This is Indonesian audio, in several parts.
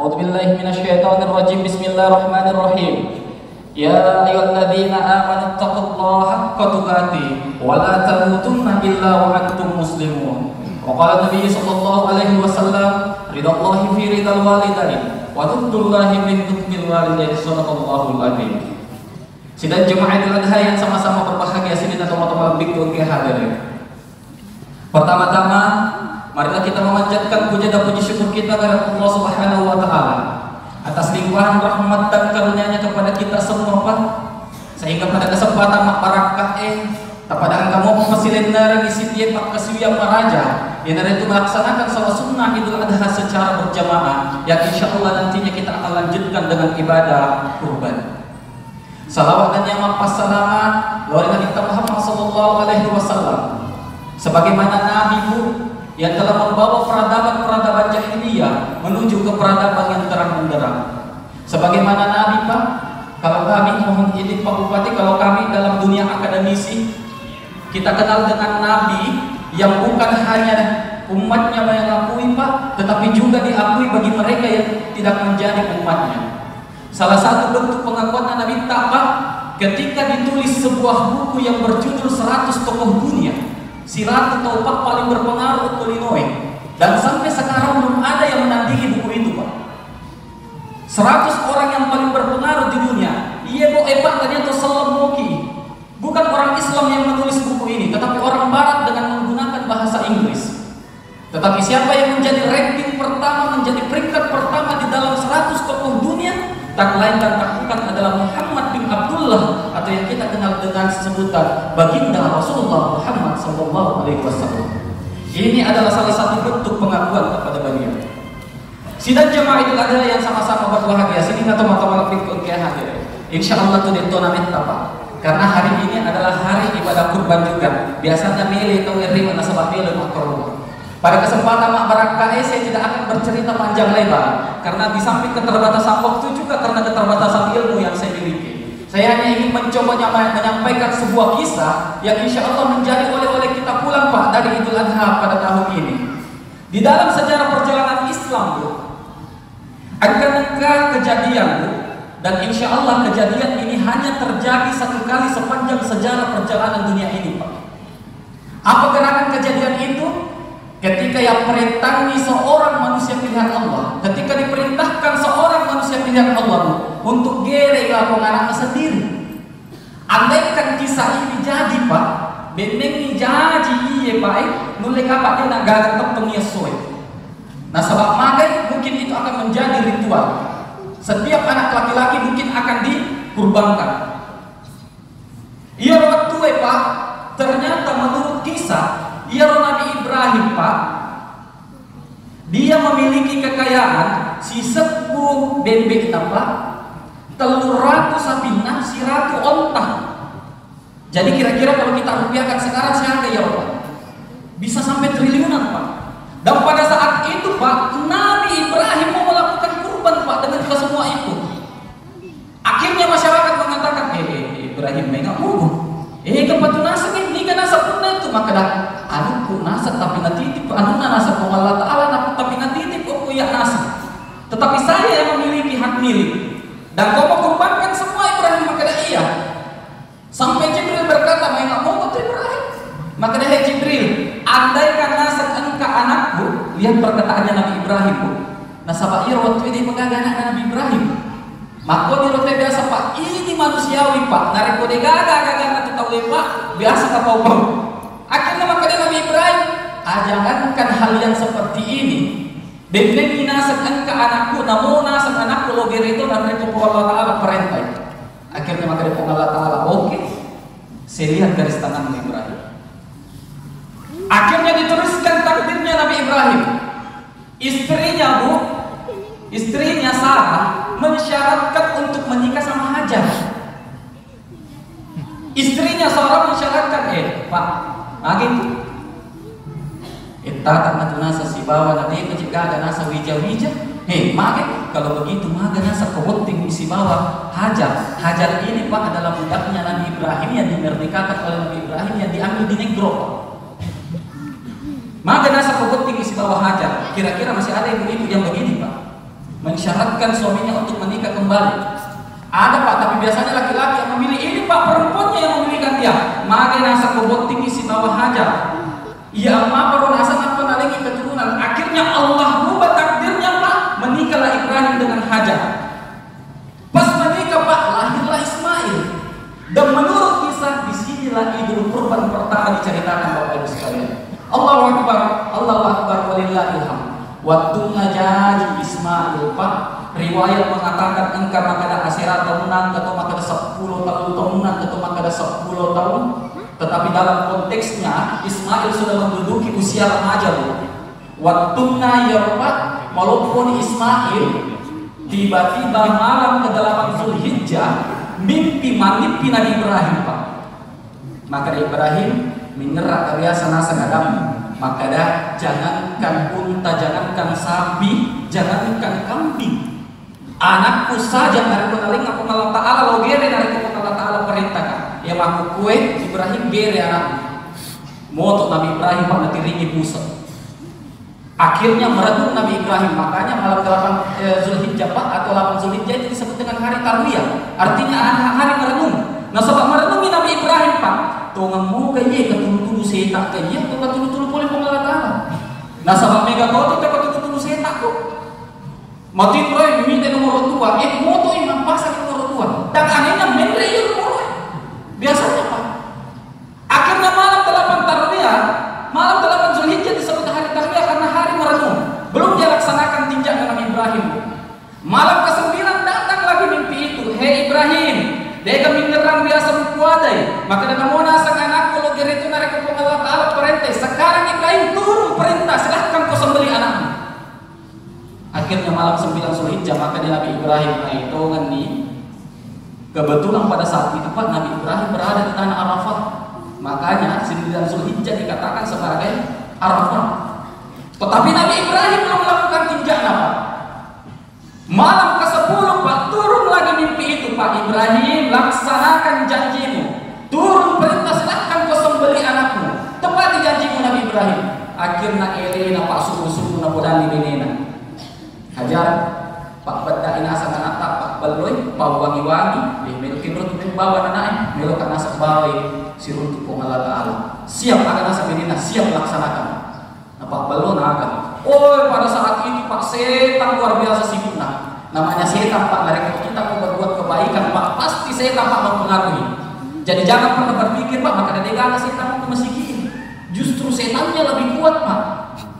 A'udzubillahi minasyaitonirrajim. Bismillahirrahmanirrahim. Ya ayyuhalladzina amanu taqullaha haqqa tuqatih wa la tamutunna illa wa antum muslimun. Wa qala Nabi sallallahu alaihi wasallam, ridallahi fi ridal walidain wa tuqdullahi min tuqdil walidain. Shadaqallahul adzim. Sidang jemaah Idul Adha yang sama-sama berbahagia, sini teman-teman bikul ke hadirin. Pertama-tama, marilah kita memanjatkan puja dan puji syukur kita kepada Allah Subhanahu wa taala atas limpahan rahmat dan karunia-Nya kepada kita semua, Pak. Sehingga pada kesempatan mak barakah pada angka mau mesilin dari sitiap pak kasiwiang maraja yang dari itu melaksanakan salat sunnah Idul Adha secara berjamaah yang insyaallah nantinya kita akan lanjutkan dengan ibadah kurban. Salawat dan yang salama kepada Nabi kita Muhammad sallallahu alaihi wasallam sebagaimana Nabi Bu yang telah membawa peradaban-peradaban jahiliyah menuju ke peradaban yang terang benderang. Sebagaimana Nabi, Pak, kalau kami mohon izin Pak Bupati, kalau kami dalam dunia akademisi kita kenal dengan Nabi yang bukan hanya umatnya mengakui, Pak, tetapi juga diakui bagi mereka yang tidak menjadi umatnya. Salah satu bentuk pengakuan Nabi Pak, ketika ditulis sebuah buku yang berjudul 100 tokoh dunia, Sirat Taupak paling berpengaruh Illinois, dan sampai sekarang belum ada yang menandingi buku itu, Pak. 100 orang yang paling berpengaruh di dunia. Iya, Bu, Pak, ternyata Salamuki bukan orang Islam yang menulis buku ini, tetapi orang Barat dengan menggunakan bahasa Inggris. Tetapi siapa yang menjadi ranking pertama, menjadi peringkat pertama di dalam 100 tokoh dunia? Tak lain dan tak bukan adalah Muhammad bin Abdullah, atau yang kita kenal dengan sebutan baginda Rasulullah Muhammad sallallahu alaihi wasallam. Ini adalah salah satu bentuk pengakuan kepada beliau. Sidang jemaah Idul Adha yang sama-sama berbahagia, sini teman-teman ikut ke hadir. Insyaallah tu ditonamen apa? Karena hari ini adalah hari ibadah kurban juga. Biasanya milih atau ngeri mana sebab milih makruh. Pada kesempatan mak barakah saya tidak akan bercerita panjang lebar karena di samping keterbatasan waktu juga karena keterbatasan ilmu yang saya miliki. Saya hanya ingin mencoba menyampaikan sebuah kisah yang insya Allah menjadi oleh-oleh kita pulang, Pak, dari Idul Adha pada tahun ini. Di dalam sejarah perjalanan Islam, Bu, akan kejadian, Bu, dan insya Allah kejadian ini hanya terjadi satu kali sepanjang sejarah perjalanan dunia ini, Pak. Apa gerakan kejadian itu? Ketika yang merintangi seorang manusia pilihan Allah, ketika diperintahkan seorang manusia pilihan Allah untuk gere lapong anaknya sendiri. Andaikan kisah ini jadi, Pak, benengi jadi iye baik, nulek apa dia nak gagal tepengnya soe. Nah, sebab magai mungkin itu akan menjadi ritual. Setiap anak laki-laki mungkin akan dikurbankan. Iya waktu, Pak, ternyata menurut kisah ia Nabi Ibrahim, Pak, dia memiliki kekayaan si sepuh bebek apa? Telur ratu sapina, si ratu onta. Jadi kira-kira kalau kita rupiahkan sekarang seharga ya Pak, bisa sampai triliunan, Pak. Dan pada saat itu, Pak, Nabi Ibrahim mau melakukan kurban, Pak, dengan semua itu. Akhirnya masyarakat mengatakan, Ibrahim enggak mau. Kepatu nasab ini kan nasab pun itu maka dah anakku nasab tapi nanti titip anu nasab Allah Taala tapi nanti titip aku ya nasab. Tetapi saya yang memiliki hak milik dan kau mau kurbankan semua Ibrahim, maka dah iya. Sampai Jibril berkata, "Enggak mau kau Ibrahim." Maka dah Jibril, andaikan nasab engkau anakku, lihat perkataannya Nabi Ibrahim, Bu. Nasab ia waktu ini mengaga anak Nabi Ibrahim. Maka di rote biasa, Pak, ini manusiawi, Pak. Narik kode gaga nanti tahu Pak, biasa kapau bau. Akhirnya maka dia Nabi Ibrahim, jangankan hal yang seperti ini. Beneni nasab engkau anakku, namun nasab anakku lo gere itu dan mereka Allah Taala perintah. Akhirnya maka dia Allah Taala, oke. Saya lihat garis tangan Nabi Ibrahim. Akhirnya dituliskan takdirnya Nabi Ibrahim. Istrinya, Bu, istrinya Sarah mensyaratkan untuk menikah sama Hajar. Istrinya Sarah mensyaratkan, Pak, gitu. Tak nak nasa si bawa nanti kecil ada nasa wija-wija. Kalau begitu maga nasa kewoting si bawa Hajar. Hajar ini, Pak, adalah budaknya Nabi Ibrahim yang dimerdekakan oleh Nabi Ibrahim yang diambil di negro. Maga nasa kewoting si bawa Hajar. Kira-kira masih ada ibu-ibu yang begini, Pak. mensyaratkan suaminya untuk menikah kembali. Ada Pak, tapi biasanya laki-laki yang memilih. Ini Pak, perempuannya yang memilihkan dia. Maka nasa kebot tinggi si bawah hajar. Ya Allah, baru nasa apa lagi keturunan. Akhirnya Allah rubah takdirnya Pak, menikahlah Ibrahim dengan Hajar. Pas menikah Pak, lahirlah Ismail. Dan menurut kisah, disinilah idul kurban pertama diceritakan Bapak Ibu sekalian. Allahu Akbar, Allahu Akbar, walillahil hamd. Waktu ngajaji Ismail Pak, riwayat mengatakan engkau makada asira tahunan atau makada 10 tahunan atau makada 10 tahun. Tetapi dalam konteksnya Ismail sudah menduduki usia remaja. Waktu ya Pak, walaupun Ismail tiba-tiba malam ke-8 Zulhijjah mimpi manipi Nabi Ibrahim Pak. Maka Ibrahim menyerah biasa nasa kadang. Maka dah jangankan unta, jangankan sapi, jangankan kambing. Anakku saja dari penaling aku Allah Ta'ala lo gere dari Allah Ta'ala perintahkan. Ya aku kue Ibrahim gere anakku. Moto Nabi Ibrahim Pak nanti ringi pusat. Akhirnya merenung Nabi Ibrahim. Makanya malam 8 Zulhijjah Pak atau 8 Zulhijjah itu disebut dengan hari tarwiyah. Artinya hari merenung. Nah sebab merenungi Nabi Ibrahim Pak. Tungang mo kaya katulutulu setak kaya atau katulutulu boleh pengalatan. Nah sabab mega kau itu katulutulu setak ko. Matin roy minta nomor 2, moto imam pasang nomor 2. Dan anehnya menre itu nomor 2. Biasanya Pak. Akhirnya malam 8 tarwiyah, malam 8 Zulhijjah disebut hari tarwiyah karena hari merenung. Belum dia laksanakan tinjak Nabi Ibrahim. Malam ke-9 datang lagi mimpi itu. Hei Ibrahim, dia kami terang biasa berkuadai. Maka dengan mau nasak anakku lo gere itu narik ke Allah Ta'ala perintah. Sekarang Ibrahim turun perintah, silahkan kau sembelih anakmu. Akhirnya malam 9 Zulhijjah maka di Nabi Ibrahim itu nih. Kebetulan pada saat itu Pak Nabi Ibrahim berada di tanah Arafah. Makanya 9 Zulhijjah dikatakan sebagai Arafah. Tetapi Nabi Ibrahim belum melakukan tinjauan Pak. Malam ke-10 Pak turun lagi mimpi itu Pak. Ibrahim laksanakan janjimu. Turun perintah silahkan kau sembelih anakmu. Tepati janjimu Nabi Ibrahim. Akhirnya Elena Pak suku-suku napodani benena. Hajar Pak beda inasa anak tak Pak baloi Pak wangi-wangi. Melukin roti bawa anaknya. Melukan nasa bawai si runtuk Allah Ta'ala. Siap akan nasa benena. Siap laksanakan. Nah Pak baloi naga. Oh pada saat itu Pak setan luar biasa sibuknya. Namanya setan Pak, mereka kita mau berbuat kebaikan Pak, pasti setan Pak mempengaruhi. Jadi jangan pernah berpikir Pak, maka ada gana setan mau mesikin. Justru setannya lebih kuat Pak.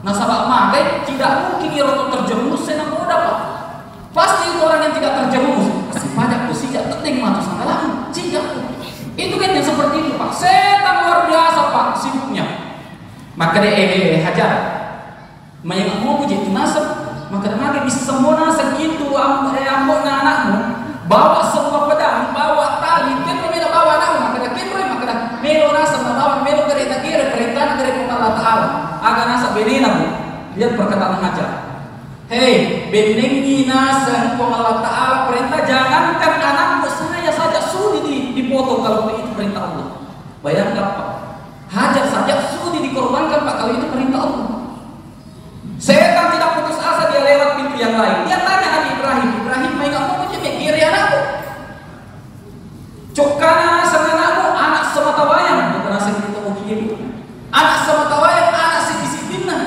Nah sahabat makai tidak mungkin ia untuk terjerumus senang muda Pak. Pasti itu orang yang tidak terjerumus. Kasih pajak tuh sijak penting matu sama lagi. Sijak itu kan yang seperti itu Pak. Setan luar biasa Pak sibuknya. Maka dia hajar. Mayang mau jadi nasab. Maka dia bisa semua nasab itu ambok anakmu. Bawa semua pedang, bawa tali, kita tidak bawa anakmu. Maka dia kira maka dia melo nasab bawa melo dari takir perintah dari Allah Ta'ala. Agar nasab benina Bu. Lihat perkataan Hajar. Hei, benengi nasab Allah Ta'ala perintah jangankan anakmu saya saja sudi dipotong kalau itu perintah Allah. Bayangkan Pak. Hajar saja sudi dikorbankan Pak kalau itu perintah Allah. Setan tidak putus asa dia lewat pintu yang lain. Dia tanya Nabi Ibrahim, Ibrahim main kamu macam yang kiri anakku. Cokana sama anakmu anak semata wayang. Bukan asal kita mau kiri. Anak semata wayang, anak sedisiplina.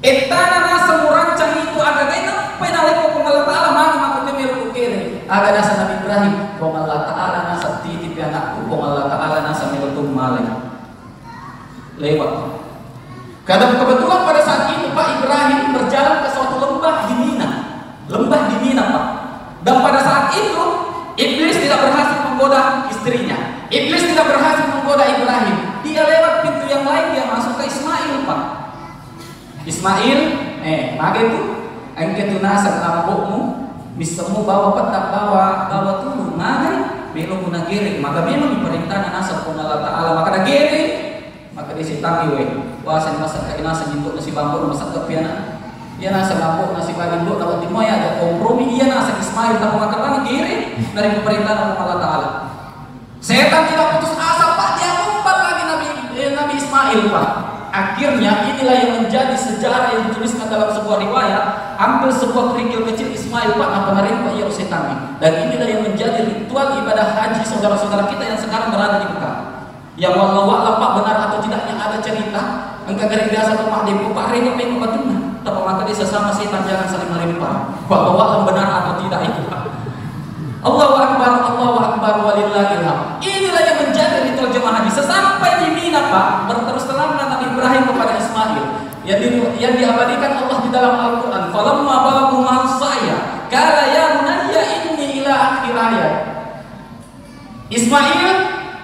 Etana nasa murancang itu agak enak. Penalek kok Allah Ta'ala mana maksudnya melu kiri. Agak nasa Nabi Ibrahim, kok Allah Ta'ala nasa titip anakku, kok Allah Ta'ala nasa melu malek. Lewat. Kadang kebetulan pada saat itu Pak Ibrahim berjalan ke suatu lembah di Mina. Lembah di Mina Pak. Dan pada saat itu Iblis tidak berhasil menggoda istrinya. Iblis tidak berhasil menggoda Ibrahim. Dia lewat pintu yang lain, dia masuk ke Ismail Pak. Ismail, maka itu engke tunasan ambokmu bisa mau bawa petak bawa turun. Maka belum guna gere, maka memang diperintahkan nasab Allah Ta'ala maka gere. Maka dia sitangi we. Wah saya masak kayak nasi jinduk nasi bambu masak ke piana. Dia nasi bambu nasi bambu dapat timoy ada kompromi. Iya nasi Ismail tak makan lagi kiri dari pemerintahan Allah Ta'ala. Setan tidak putus asa Pak, dia umpat lagi Nabi Ismail Pak. Akhirnya inilah yang menjadi sejarah yang dituliskan dalam sebuah riwayat. ambil sebuah kerikil kecil Ismail Pak, apa merimpa ia setan. Dan inilah yang menjadi ritual ibadah haji saudara-saudara kita yang sekarang berada di Mekah. Yang wallahu a'lam Pak benar atau tidaknya ada cerita engkau dari biasa atau Pak Depo Pak Reno pengen batuna, tapi maka dia sesama setan jangan saling melempar. Wallahu a'lam benar atau tidak itu Pak. Allahu akbar walillahil hamd. Inilah yang menjadi ritual jemaah haji. Sesampai di Mina Pak, berterus teranglah Nabi Ibrahim kepada Ismail yang diabadikan Allah di dalam Al-Qur'an. Falamma balaghu ma'saya qala ya bunayya inni ila akhir ayat. Ismail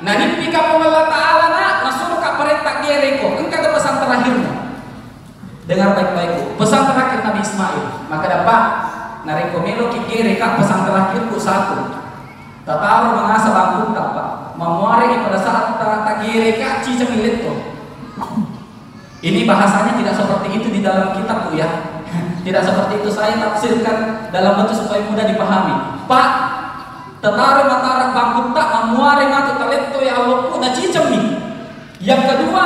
nanimpi ka Allah Ta'ala nasuruh ka perintah gereko. Engkau ada pesan terakhirnya. Dengar baik-baik. Pesan terakhir Nabi Ismail. Maka dapat nareko melo ki gereka pesan terakhirku satu. Tataru mengasa bangkut Pak. Memuari pada saat tak gereka cicang itu. Ini bahasanya tidak seperti itu di dalam kitab Bu ya. Tidak seperti itu, saya tafsirkan dalam bentuk supaya mudah dipahami. Pak, tetaru matara bangkut tak memuari matu talento ya Allah pun cicam nih. Yang kedua,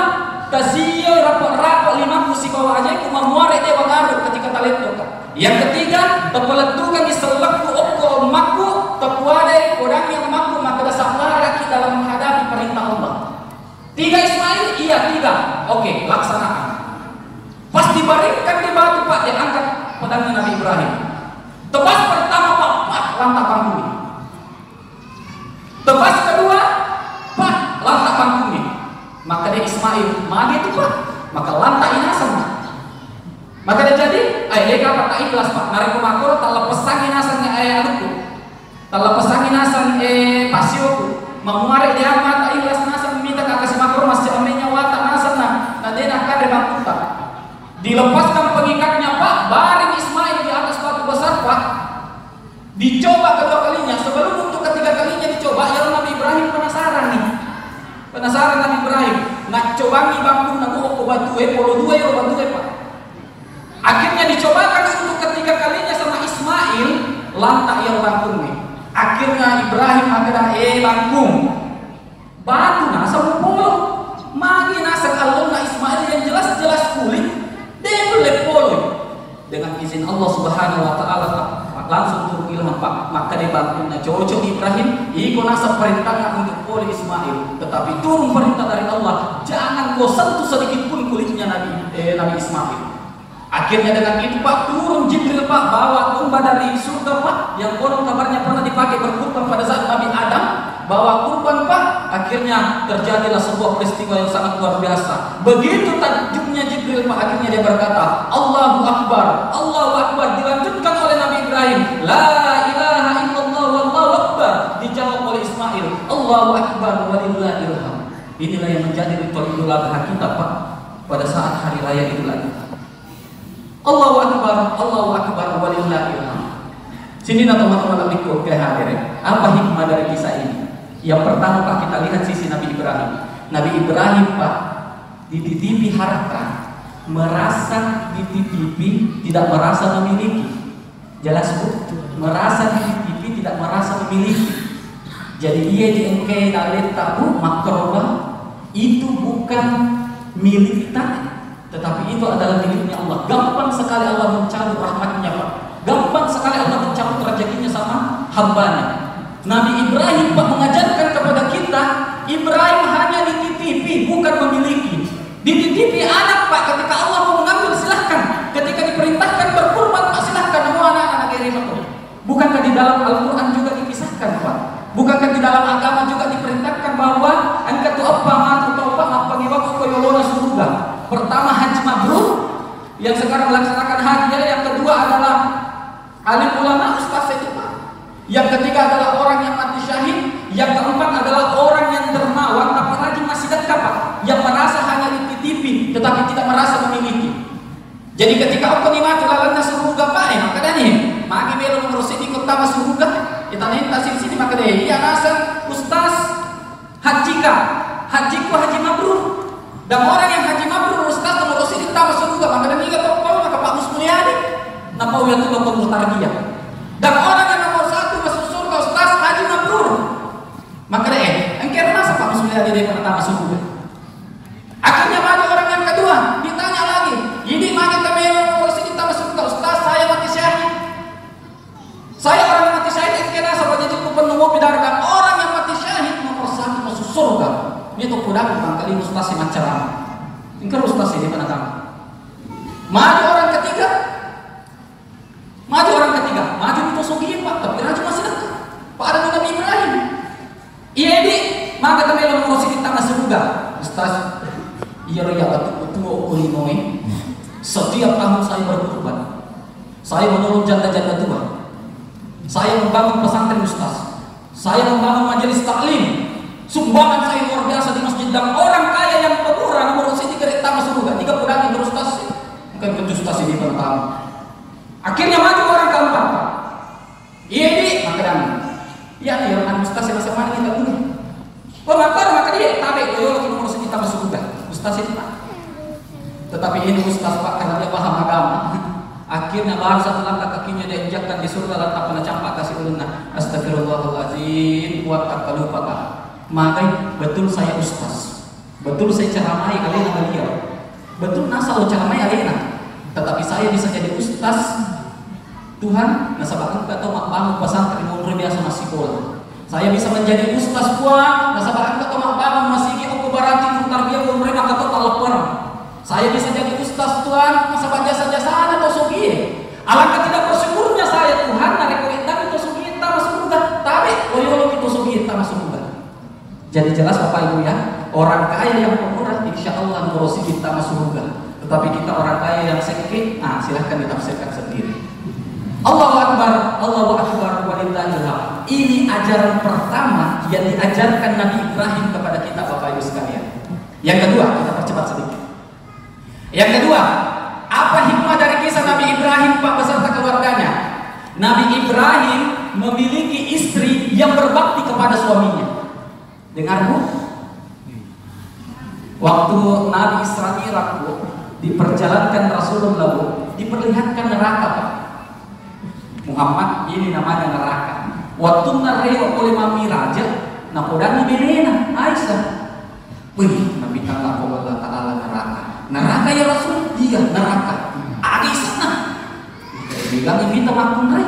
tasio rapor-rapor lima kusi bawa aja ku memuari dewa garut ketika talento tak. Yang ketiga, tepeletukan di selakku okko makku tepuade orang yang makku maka dasar lagi dalam menghadapi perintah Allah. 3 Ismail, iya 3. Oke, laksanakan. Pas dibaringkan di batu Pak, dia angkat pedangnya Nabi Ibrahim. Tebas pertama Pak, lantak bangkuni. Tebas kedua, Pak, lantak bangkuni. Maka dia Ismail, mage itu Pak, maka lantak inasan. Maka dia jadi, dia kata tak ikhlas Pak. Nari kumakul, tak lepesang inasan anakku, tak lepesang inasan pasioku. Memuari dia amat tak ikhlas nasan minta kakak si makro masih aminya watak nasan nah dia nak kade bangkuta. Dilepaskan pengikatnya Pak, baring Ismail di atas batu besar Pak. Dicoba kedua kalinya, sebelum untuk ketiga kalinya dicoba, ya Nabi Ibrahim penasaran nih. Penasaran Nabi Ibrahim, nak cobangi bangku nak ko batu polo 2 ya batu Pak. Akhirnya dicobakan untuk ketiga kalinya sama Ismail, lantak yang bangku nih. Akhirnya Ibrahim akhirnya langkung batu nasa polo magi nasa kalau Ismail yang jelas-jelas kulit dia polo dengan izin Allah Subhanahu Wa Taala langsung turun ilham Pak, maka dia bantunya cocok Ibrahim iko nasa perintahnya untuk polo Ismail, tetapi turun perintah dari Allah jangan kau sentuh sedikit pun kulitnya Nabi Ismail. Akhirnya dengan itu Pak turun Jibril Pak bawa domba dari surga Pak yang konon kabarnya pernah dipakai berkurban pada saat Nabi Adam, bawa kurban Pak. Akhirnya terjadilah sebuah peristiwa yang sangat luar biasa. Begitu takjubnya Jibril Pak, akhirnya dia berkata Allahu Akbar, Allahu Akbar. Dilanjutkan oleh Nabi Ibrahim, La ilaha illallah wallahu akbar. Dijawab oleh Ismail, Allahu Akbar walillahil hamd. Inilah yang menjadi ritual Idul Adha kita Pak pada saat hari raya Idul Adha. Allahu Akbar walillahil hamd. Sini teman-teman ikut ke hadirin. Apa hikmah dari kisah ini? Yang pertama Pak, kita lihat sisi Nabi Ibrahim. Nabi Ibrahim Pak dititipi harta, merasa dititipi, tidak merasa memiliki. Jelas Bu? Merasa dititipi, tidak merasa memiliki. Jadi ia diengkai dalit tabu makrobah itu bukan milik kita, tetapi itu adalah miliknya Allah. Gampang sekali Allah mencabut rahmatnya Pak. Gampang sekali Allah mencabut rezekinya sama hambanya. Nabi Ibrahim Pak mengajarkan kepada kita, Ibrahim hanya dititipi, bukan memiliki. Dititipi anak Pak, ketika Allah mau mengambil silahkan. Ketika diperintahkan berkurban Pak, silahkan semua anak-anak Ibrahim itu. Bukankah di dalam Al-Quran juga dikisahkan Pak? Bukankah di dalam agama juga diperintahkan bahwa angkat tu apa matu taupa apa giwak koyolona surga. Pertama haji mabrur yang sekarang melaksanakan haji, yang kedua adalah alim ulama ustaz itu Pak. Yang ketiga adalah orang yang mati syahid, yang keempat adalah orang yang dermawan apalagi masih dekat Pak, yang merasa hanya dititipi tetapi tidak merasa memiliki. Jadi ketika aku nikmati lalana surga Pak, maka nih magi belum ngurus ini kota surga, kita nih sini maka deh iya nasan ustaz hajiku haji mabrur. Dan orang yang haji mabrur ustaz ngurus ini tamas surga, maka deh ingat apa maka Pak Musmulyadi napa uya tuh ngomong tarbiyah. Dan orang yang nomor 1 masuk surga ustaz haji mabrur, maka deh engkau nasa Pak Musmulyadi dari pertama surga. Akhirnya maju orang yang kedua, ditanya lagi, ini magi kami ngurus ini tamas surga ustaz, saya mati mau bidarkan orang yang mati syahid nomor 1 masuk surga. Itu pulang kali ustaz macam. Ingkar ustaz ini pada kamu. Maju orang ketiga, maju itu sugihin Pak, tapi raju masih dekat. Pak ada Nabi Ibrahim. Iya ini, maka kami lalu ngurusin kita masuk surga. Ustaz, iya betul kulinoy. Setiap tahun saya berkorban. Saya menolong janda-janda tua. Saya membangun pesantren Ustaz. Saya membangun majelis taklim. Sumbangan saya luar biasa di masjid dan orang kaya yang pemurah nomor sini kereta masuk surga. 3 bulan terus Ustaz. Bukan kejutas ini pertama. Akhirnya maju orang keempat. Iya ini makanya. Iya nih orang Ustaz yang sama ini tak boleh. Maka dia tarik kalau nomor sini kita masuk surga. Ustaz itu Pak. Tetapi ini Ustaz Pak karena dia paham agama. Akhirnya baru satu langkah kakinya dia injakkan di surga lantak kena campak kasih ulunna. Astagfirullahaladzim buat tak lupa Pak. Maka betul saya Ustaz. Betul saya ceramai alena beliau. Betul nasal ceramai alena. Tetapi saya bisa jadi Ustaz Tuhan nasabahkan kata mak bangun pesantren umur biasa masih sekolah. Saya bisa menjadi Ustaz Puan nasabahkan kata mak bangun masih gi aku barati tarbiyah umur maka total lapor. Saya bisa jadi Ustaz Tuhan nasabah jasa-jasaan atau sugi. Alangkah tidak bersyukurnya saya Tuhan narik kulitan itu sugi tak masuk surga. Tapi oyolog itu sugi tak masuk surga. Jadi jelas Bapak Ibu ya, orang kaya yang pemurah insya Allah ngurusi kita masuk surga. Tetapi kita orang kaya yang sedikit, silahkan ditafsirkan sendiri. Allahu Akbar, Allahu Akbar walillahil hamd. Ini ajaran pertama yang diajarkan Nabi Ibrahim kepada kita Bapak Ibu sekalian. Yang kedua, kita percepat sedikit. Yang kedua, apa hikmah dari kisah Nabi Ibrahim Pak beserta keluarganya? Nabi Ibrahim memiliki istri yang berbakti kepada suaminya. Dengar Bu? Waktu Nabi Isra Mi'raj Bu, diperjalankan Rasulullah Bu, diperlihatkan neraka Pak. Muhammad ini namanya neraka. Waktu nareo oleh Mami Raja, napodani Belena, Aisyah. Wih, Nabi Allah Ta'ala neraka. Neraka ya Rasul? Iya, neraka. Aisyah. Bilang ini temakun rai.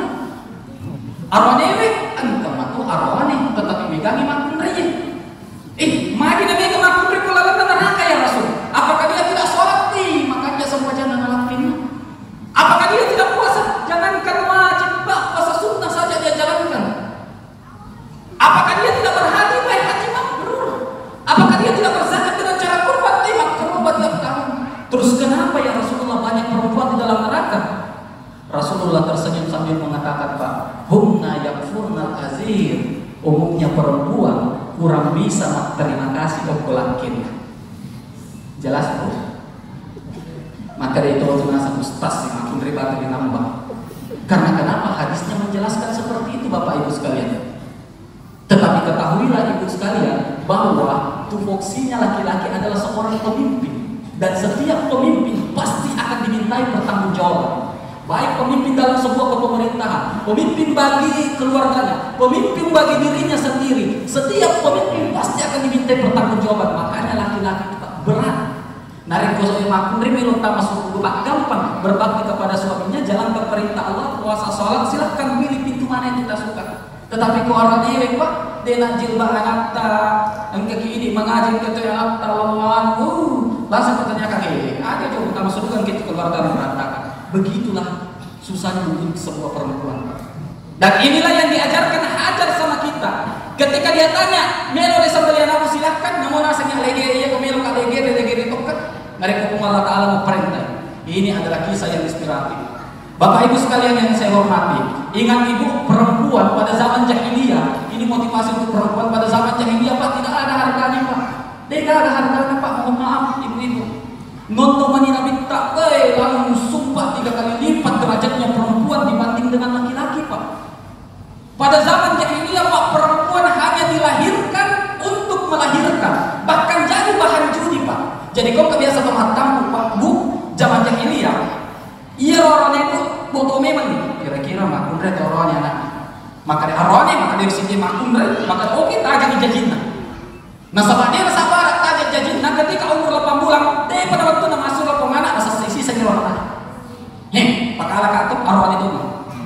Arwane we, anta matu arwane, tetapi bigangi makun rai. Magi nabi kemakun rai kula neraka ya Rasul. Apakah dia tidak sholat? Makanya semua jangan ngelakuinnya. Apakah dia tidak puasa? Jangankan wajib Pak, puasa sunnah saja dia jalankan. Apakah dia tidak berhaji? Baik haji mabrur. Apakah dia tidak berzakat dengan cara kurban? Mabrur tiap tahun. Terus kenapa ya Rasulullah banyak perempuan di dalam neraka? Rasulullah tersenyum sambil mengatakan Pak, humna yakfurnal azir. Umumnya perempuan kurang bisa terima kasih laki. Jelas Bu? Maka dari itu waktu nasa ustaz yang makin ribat lebih nambah. Karena kenapa hadisnya menjelaskan seperti itu Bapak Ibu sekalian. Tetapi ketahuilah Ibu sekalian bahwa tupoksinya laki-laki adalah seorang pemimpin. Dan setiap pemimpin pasti akan dimintai pertanggungjawaban. Baik pemimpin dalam sebuah kepemerintahan, pemimpin bagi keluarganya, pemimpin bagi dirinya sendiri. Setiap pemimpin pasti akan dimintai pertanggungjawaban. Makanya laki-laki itu berat. Narik kosong makun rimilun tak masuk rumah gampang berbakti kepada suaminya, jalan perintah Allah, puasa sholat, silahkan pilih pintu mana yang kita suka. Tetapi kau orang dewek Pak, dia nak jilbah anak yang kaki ini mengaji ke anak lawan, langsung bertanya kaki, ada juga kita masuk kan kita keluarga yang berantakan. Begitulah susahnya untuk sebuah perempuan. Dan inilah yang diajarkan Hajar sama kita. Ketika dia tanya, melo desa belian aku silahkan, namun rasanya lagi ia kemelo kalegi ditokat. Mereka hukum Allah Ta'ala mau perintah. Ini adalah kisah yang inspiratif. Bapak Ibu sekalian yang saya hormati, ingat Ibu, perempuan pada zaman jahiliyah, ini motivasi untuk perempuan pada zaman jahiliyah Pak, tidak ada harganya Pak. Tidak ada harganya Pak, mohon maaf Ibu-ibu. Nonton manina minta, langsung sumpah 3 kali lipat derajatnya perempuan dibanding dengan laki-laki Pak. Pada zaman jahiliyah Pak, perempuan hanya dilahirkan untuk melahirkan, bahkan jadi bahan judi Pak. Jadi kau kebiasa pematamku Pak Bu, zaman jahiliyah. Iya orangnya itu foto memang nih. Kira-kira makun red orangnya anak. Maka dari orangnya maka dari sini makun red, maka oke tajam jajinna. Nah sama dia sabar tajam jajinna ketika umur 8 bulan, dia pada waktu nak masuk ke anak masa sisa nyelorang. Pakala katuk arwah itu.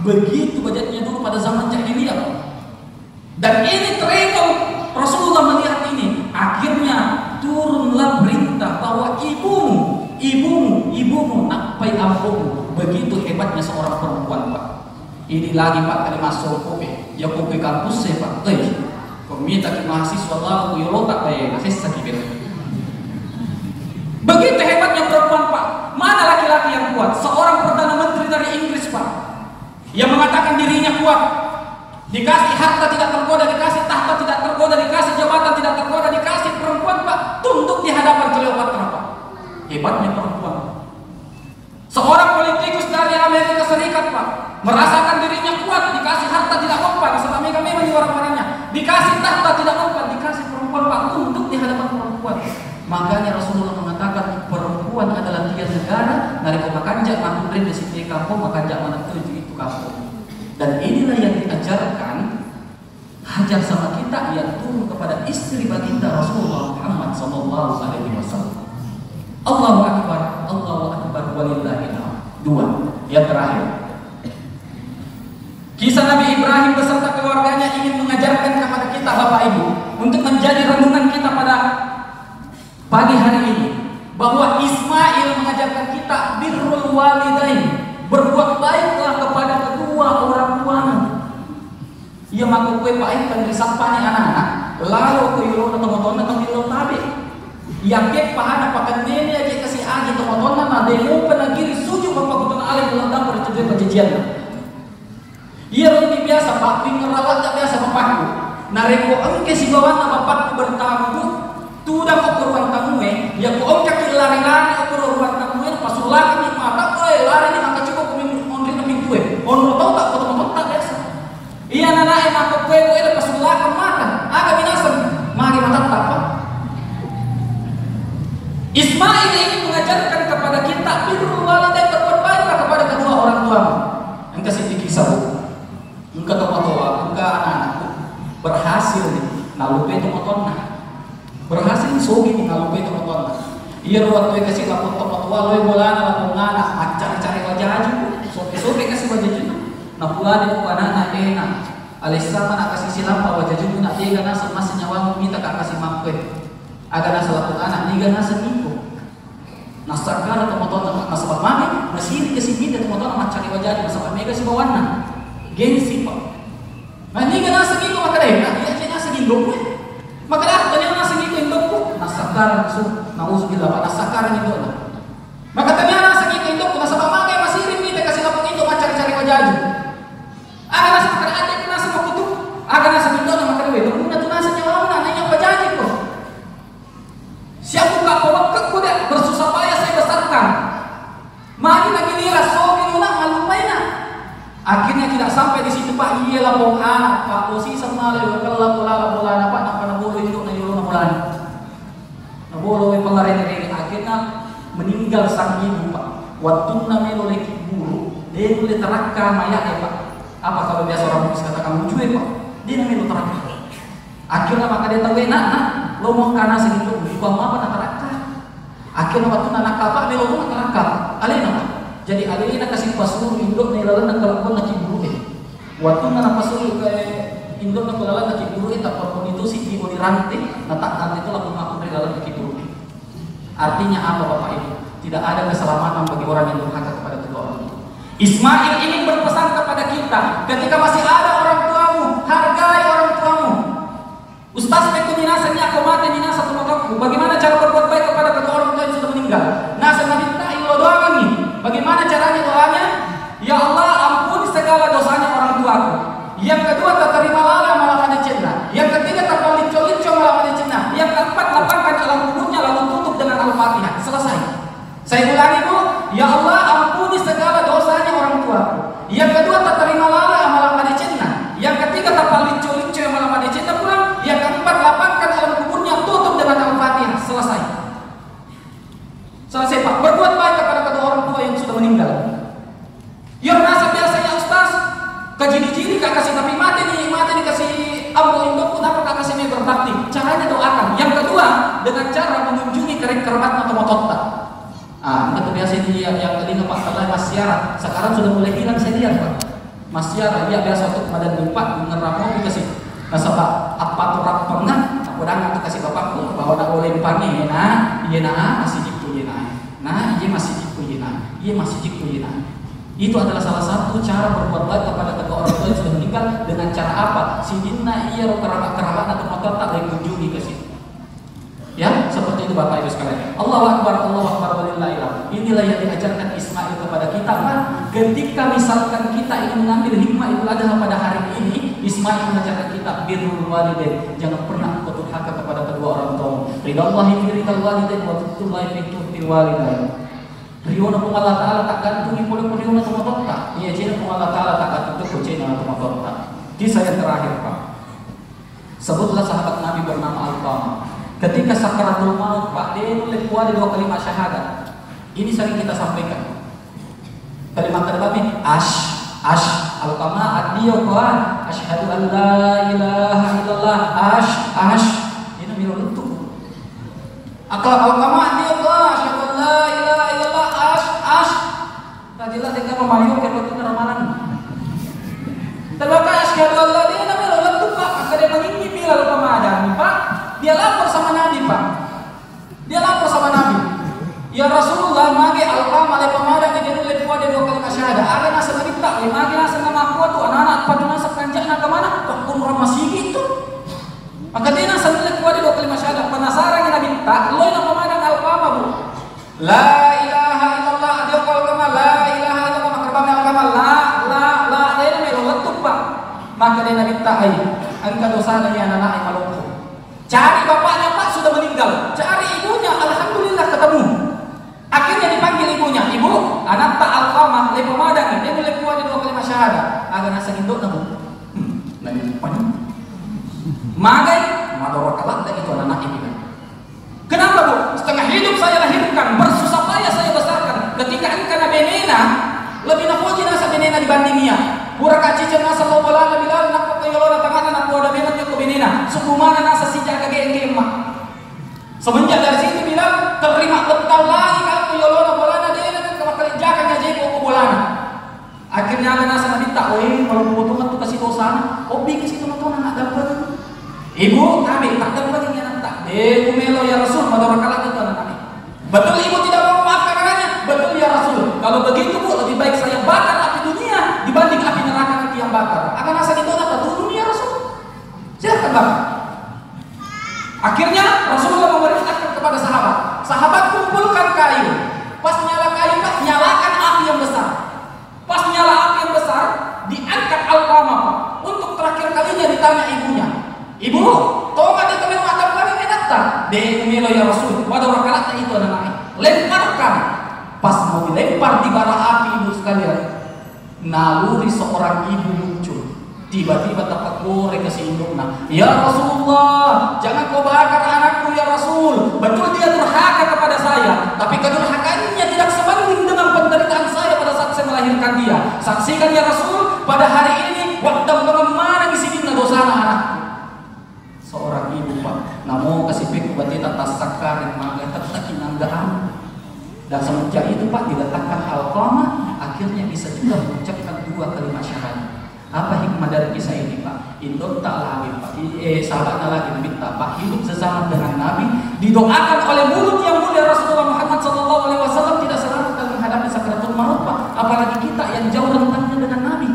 Begitu budgetnya dulu pada zaman jahiliyah. Dan ini terekam Rasulullah melihat ini. Akhirnya turunlah berita bahwa ibumu napai ampumu. Begitu hebatnya seorang perempuan, Pak. Ini lagi Pak kali masuk kopi. Ya kopi kampus saya Pak. Peminta ke mahasiswa lalu yolo tak bayar. Saya sakit. Begitu hebatnya perempuan, Pak. Mana laki-laki yang kuat? Seorang perdana menteri dari Inggris, Pak, yang mengatakan dirinya kuat. Dikasih harta tidak tergoda, dikasih tahta tidak tergoda, dikasih jabatan tidak tergoda, dikasih perempuan, Pak, tunduk di hadapan Cleopatra, Pak. Hebatnya perempuan. Seorang politikus dari Amerika Serikat, Pak, merasakan dirinya kuat, dikasih harta tidak mempan, selama memang di orang-orangnya, dikasih tahta tidak mempan, dikasih perempuan, Pak, tunduk di hadapan perempuan. Makanya Rasulullah mengatakan perempuan adalah tiang negara, nariko makanjak makundrin di sini kampung, makanjak mana tujuh itu kampung. Dan inilah yang diajarkan hajar sama kita yang turun kepada istri baginda Rasulullah Muhammad sallallahu alaihi wasallam. Allahu akbar walillahil hamd. Dua, yang terakhir. Kisah Nabi Ibrahim beserta keluarganya ingin mengajarkan kepada kita Bapak Ibu untuk menjadi renungan kita pada pagi hari ini, bahwa Ismail mengajarkan kita birrul walidain, berbuat baiklah kepada kedua orang tuamu. Ia maku kue paitkan di sampahnya anak-anak, lalu ke yolo teman-teman atau yolo tabe. Yang ke pahana pakai nene aja kasih agi teman-teman na demo penagiri suju bapak gutun alim dalam percobaan perjanjian. Ia lebih biasa pak, pingerawat tak biasa bapakku. Nareko engke si bawa bapakku bertamu. Tudang ukur ruang tamu ya ko om kaki lari-lari ukur ruang tamu pasulak ni mata oi lari ni maka cukup onri na pintu onro tau tak foto-foto tak biasa. Iya nana maka kue ada pasulak mata aga binasan mari mata tak apa. Ismail ini mengajarkan kepada kita birrul walidain, berbuat baiklah kepada kedua orang tuamu. Engkau sih kisah engkau tua-tua, engkau anak-anakku berhasil nih nalupe itu motorna. Berhasil sogi mengalupi teman-teman. Ia ruang tuh kasih lapor tua loe bola lapor ngana cari-cari wajah aja. Sogi kasih wajah juga. Nah pula di anak enak. Alisa mana kasih silampa wajah juga nak dia nasa masih nyawa minta kak kasih mampet. Ada nasa lapor anak niga nasa niku. Nasa kana teman-teman nasa mami masih kasih minta teman-teman cari wajah nasa mega si bawana. Gengsi pak. Nah niga nasa niku maka deh. Nah dia nasa niku. Maka dah tanya nasa gitu indokku nasakar nauzubillah Pak nasakar itu lah. Maka tanya nasa gitu indokku nasa pamakai masih rimit kasih lapor itu cari-cari wajah aja. Aga nasa makan adik nasa makutu. Aga nasa gitu na makan we. Nunggu na nasa nyawa na nanya wajah aja ko. Siapa ka kawak kuda bersusah payah saya besarkan. Mari lagi nira sogi muna malumay na. Akhirnya tidak sampai di situ Pak, iya lapor anak Pak, posisi sama lewat kalau bola Pak, nak nabolo itu na yolo nabolan, nabolo yang pengaruh akhirnya meninggal sang ibu Pak. Waktu namelo leki buru, dia boleh teraka mayat Pak. Apa kalau biasa orang Bugis katakan lucu Pak, dia namelo teraka. Akhirnya maka dia tahu nak, lo mau kana segitu, bukan apa nak teraka. Akhirnya waktu anak kapal dia lo mau teraka, alena Pak. Jadi alina kasih pasur induk ni lalan nak kelakon nak kiburu waktu nak pasur ke induk nak lalan nak kiburu tak perpun itu si ibu diranting letak nanti itu lakukan aku dari lalan nak kiburu. Artinya apa Bapak Ibu? Tidak ada keselamatan bagi orang yang durhaka kepada kedua orang tua. Ismail ingin berpesan kepada kita ketika masih ada orang tuamu, hargai orang tuamu. Ustaz beku ninasanya aku mati ninasa tumaku. Bagaimana cara berbuat baik kepada kedua orang tua yang sudah meninggal? Nasa nabi tak ilo doa kami. Bagaimana caranya doanya? Ya Allah ampuni segala dosanya orang tuaku. Yang kedua tak terima lala malah ada cina. Yang ketiga tak paling malah ada cina. Yang keempat lapangkan alam kuburnya lalu tutup dengan Al-Fatihah. Selesai. Saya ulangi Bu. Ya Allah ampuni segala dosanya orang tuaku. Yang kedua tak terima lala malah ada cina. Yang ketiga tak paling malah ada cina pulang. Yang keempat lapangkan alam kuburnya tutup dengan Al-Fatihah. Selesai. Selesai Pak. Berbuat baik kepada kedua orang tua yang sudah meninggal. Yang rasa biasanya Ustaz kejiri-jiri kak kasih tapi mati nih kasih ambo indok kenapa kak kasih ini berbakti. Caranya doakan. Yang kedua dengan cara mengunjungi kerabat atau mototta. Itu biasa ini yang tadi Pak Saleh Masyara. Sekarang sudah mulai hilang saya lihat Pak. Masyara dia biasa untuk badan lupa ngeramo dikasih Nasaba apa tuh pernah aku dah tu kasih bapakku bahwa nak boleh dipanggil iya masih jitu iya masih jitu iya masih jitu Itu adalah salah satu cara berbuat baik kepada kedua orang tua yang sudah meninggal. Dengan cara apa? Sidinna iya kerabat atau motor tak boleh kunjungi ke situ. Ya, seperti itu Bapak Ibu sekalian. Allahu Akbar walillahilhamd. Inilah yang diajarkan Ismail kepada kita, kan? Ketika misalkan kita ingin mengambil hikmah Idul Adha pada hari ini, Ismail mengajarkan kita birrul walidain. Jangan pernah engkau durhaka kepada kedua orang tua. Ridallahi fi ridal walidain wa tullahi fi tu'til walidain. Riona pun Allah Ta'ala tak gantungi boleh riona tu mabotta. Iya jina pun Allah Ta'ala tak gantung tu jina tu mabotta. Kisah yang terakhir Pak. Sebutlah sahabat Nabi bernama Alqamah. Ketika sakaratul maut Pak, dia nulis dua kalimat syahadat. Ini sering kita sampaikan. Kalimat kedua ini Alqamah adiyo kawan. Asyhadu an la ilaha illallah. Ini mirul itu. Alqamah adiyo kawan. Asyhadu an la ilaha illallah. Tajilah tinggal memayu ke waktu ramalan. Terbakar asyhadu an la ilaha illallah itu Pak. Maka dia mengingini Alqamah ada nih Pak. Dia lapor sama Nabi Pak. Dia lapor sama Nabi. Ya Rasulullah, magi Alqamah le pemada ke jadi le dua kalimat syahadat. Ada nasa Nabi tak, magi nasa nama aku tu anak-anak pada nasa kanjana ke mana? Tak umrah masih gitu. Maka dia nasa le dua kalimat syahadat. Penasaran Nabi tak, lo yang pemada Alqamah Bu. La ilaha illallah, dia Alqamah la ilaha illallah, maka kami Alqamah la dia melo letup Pak. Maka dia Nabi tak ai, angka dosa dari anak-anak maluk. Cari bapaknya Pak sudah meninggal. Cari ibunya, alhamdulillah ketemu. Akhirnya dipanggil ibunya. Ibu, anak tak Alqamah, le pemadang. Dia boleh keluar di dua kalimat syahadat. Agak nasa induk nabu. Nanti panjang. Magai, madorakalat itu anak ibu. Kenapa Bu? Setengah hidup saya lahirkan, bersusah payah saya besarkan. Ketika engkau benena, lebih nafuji nasa benena dibandingnya. Pura kaci nasa lobola lebih lalu nak pokoknya tangan anak buah benena joko benena. Suku mana nasa si jaga geng emak. Semenjak dari situ bilang terima bentar lagi kalau yolona bolana dia kan kalau kalian jaga gaji pokok bolana. Akhirnya ada nasa nabi tak, kalau potongan tu kasih dosa, obi kasih teman-teman nak dapat. Ibu kami tak dapat yang anak tak. Melo ya Rasul, madorakalat itu anak kami. Betul ibu tidak mau maafkan anaknya? Betul ya Rasul. Kalau begitu Bu, lebih baik saya bakar api dunia dibanding api neraka nanti yang bakar. Akan rasa itu apa? Turun ya Rasul. Silakan bakar. Akhirnya Rasulullah memerintahkan kepada sahabat kumpulkan kayu. Pas nyala kayu, Pak, nyalakan api yang besar. Pas nyala api yang besar, diangkat Alqamah untuk terakhir kalinya ditanya ibunya. Ibu, tahu nggak dia kalian makan kami menata? Melo ya Rasul. Waduh rakalatnya itu anak-anak. Lemparkan. Pas mau dilempar di bara api ibu sekalian, naluri seorang ibu muncul. Tiba-tiba dapat goreng ke si induknya. Ya Rasulullah, jangan kau bakar anakku ya Rasul. Betul dia durhaka kepada saya, tapi kedurhakaannya tidak sebanding dengan penderitaan saya pada saat saya melahirkan dia. Saksikan ya Rasul, pada hari ini waktu bagaimana disini dosa anakku. Seorang ibu Pak, namun kasih pikir berarti atas sakar yang mangga tetap inanggaan. Dan semenjak itu Pak diletakkan Alqamah, akhirnya bisa juga mengucapkan dua kalimat syahadat. Apa hikmah dari kisah ini Pak? Induk tak lagi Pak, sahabatnya lagi minta Pak hidup sezaman dengan Nabi, didoakan oleh mulut yang mulia Rasulullah Muhammad SAW, tidak selalu dalam menghadapi sakaratul maut Pak. Apalagi kita yang jauh rentangnya dengan Nabi.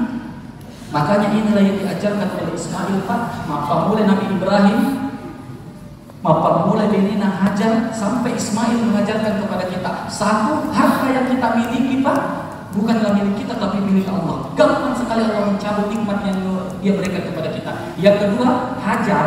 Makanya inilah yang diajarkan oleh Ismail Pak. Maka mulai Nabi Ibrahim, maka mulai Benina Hajar sampai Ismail mengajarkan kepada kita. Satu, harta yang kita miliki Pak, bukanlah milik kita tapi milik Allah. Gampang sekali Allah mencabut nikmat yang dia berikan kepada kita. Yang kedua, Hajar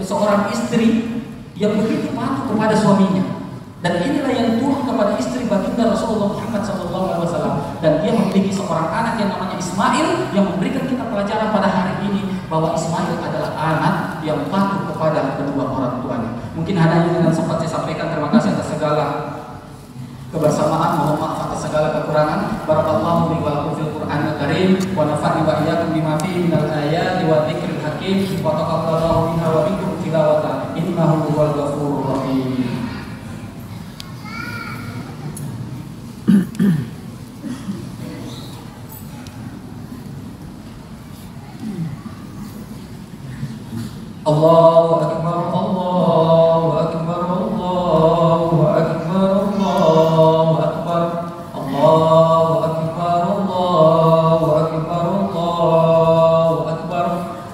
seorang istri yang begitu patuh kepada suaminya. Dan inilah yang turun kepada istri baginda Rasulullah Muhammad SAW. Dan dia memiliki seorang anak yang namanya Ismail, yang memberikan kita pelajaran pada hari ini bahwa Ismail adalah anak yang patuh kepada kedua orang tuanya. Mungkin hanya ini yang sempat saya sampaikan. Terima kasih atas segala kebersamaan, mohon maaf atas segala kekurangan. Barakallahu li wa lakum fil Qur'anil Karim wa nafa'ni wa iyyakum bima fihi minal ayati wa dzikril hakim wa taqabbalallahu minna wa minkum tilawata innahu huwal ghafurur rahim. Allahu akbar, Allahu akbar, Allahu akbar, Allahu akbar, Allahu akbar, Allahu akbar, Allahu akbar,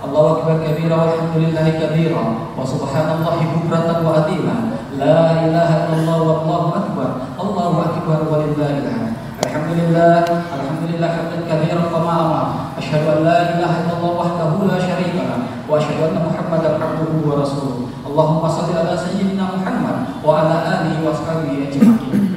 Allahu akbar kabira walhamdulillahi kabira wa subhanallahi bukratan wa adila, la ilaha illallah wallahu akbar, Allahu akbar walillahil hamd. Alhamdulillah, alhamdulillah hamdan katsiran kama amara. Asyhadu an la ilaha illallah wahdahu la syarika lah wa asyhadu anna Muhammadan abduhu wa rasuluh. Allahumma shalli ala sayyidina Muhammad wa ala alihi wa sahbihi ajma'in.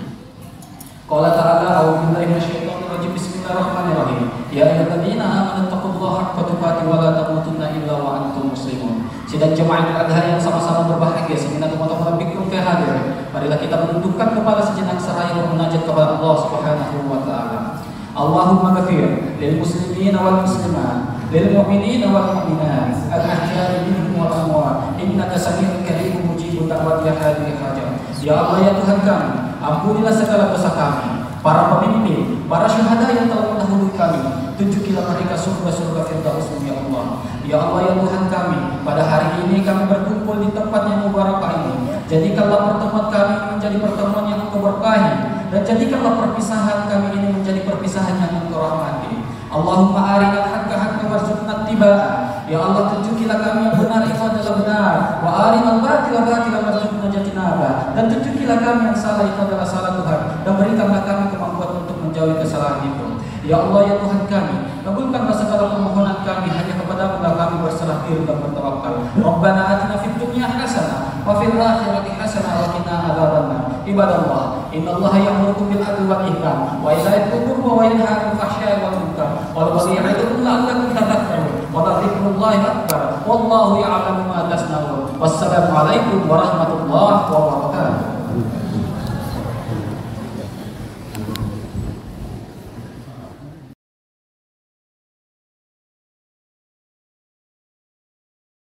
Qala ta'ala a'udzu billahi minasyaitonir rajim. Bismillahirrahmanirrahim. Ya ayyuhalladzina amanu taqullaha haqqa tuqatih wa la tamutunna illa wa antum muslimun. Sidang jemaah Adha yang sama-sama berbahagia, sejenak teman-teman bikum fi hadir. Marilah kita menundukkan kepala sejenak seraya bermunajat kepada Allah Subhanahu wa taala. Allahumma ghafir lil muslimin wal muslimat, lil mu'minin wal mu'minat, al ahya'i minhum wal amwat, innaka sami'un qaribun mujibud da'wati ya hadi hajat. Ya Allah ya Tuhan kami, ampunilah segala dosa kami, para pemimpin, para syuhada yang telah mendahului kami, tunjukilah mereka surga-surga firdaus ya Allah. Ya Allah ya Tuhan kami, pada hari ini kami berkumpul di tempat yang mubarakah ini. Jadikanlah pertemuan kami menjadi pertemuan yang Engkau berkahi, dan jadikanlah perpisahan kami ini menjadi perpisahan yang Engkau rahmati. Allahumma arina al-haqqa haqqan warzuqna ittiba'ah. Ya Allah, tunjukilah kami yang benar itu adalah benar, wa arina al-batila batilan warzuqna ijtinabah. Dan tunjukilah kami yang salah itu adalah salah Tuhan, dan berikanlah kami kemampuan untuk menjauhi kesalahan itu. Ya Allah ya Tuhan kami, kabulkanlah segala permohonan kami, hanya kepadamu lah kami berserah diri dan bertawakal. Rabbana atina fid dunya hasanah wa fil akhirati hasanah wa qina adzabannar. Ibadallah, innallaha ya'murukum bil adli wal ihsan wa ya'idhukum wa yanha 'anil fahsya'i wal munkar wal baghi ya'idukum la'allakum tadhakkarun. Wa dzikrullahi akbar wallahu ya'lamu ma tasna'un. Wassalamu alaikum warahmatullahi wabarakatuh.